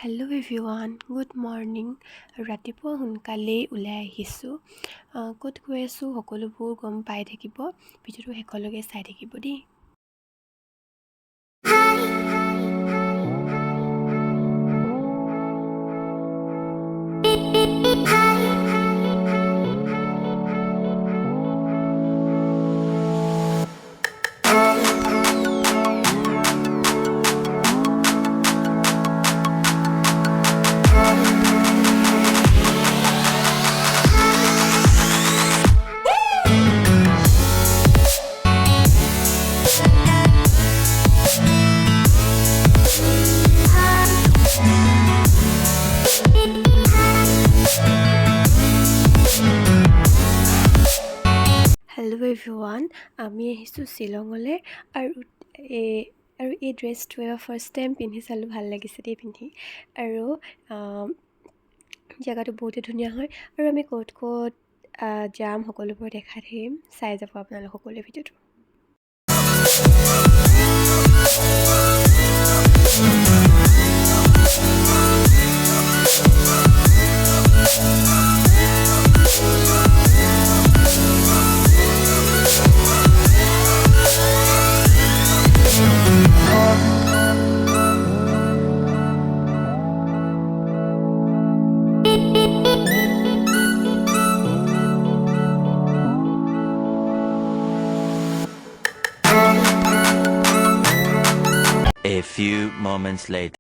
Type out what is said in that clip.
Hello' everyone, good morning. ৰাতিপুৱা সোনকালেই ওলাই আহিছোঁ। ক'ত গৈ আছোঁ সকলোবোৰ গম পাই থাকিব। ভিডিঅ'টো শেষলৈকে চাই থাকিব দেই। হেল্ল' এভৰিৱান, আমি আহিছোঁ শ্বিলঙলৈ আৰু এই ড্ৰেছটো এবাৰ ফাৰ্ষ্ট টাইম পিন্ধি চালোঁ, ভাল লাগিছে দেই পিন্ধি। আৰু জেগাটো বহুতেই ধুনীয়া হয় আৰু আমি ক'ত যাম সকলোবোৰ দেখাই থাকিম। চাই যাব আপোনালোক সকলোৱে ভিডিঅ'টো। A few moments later.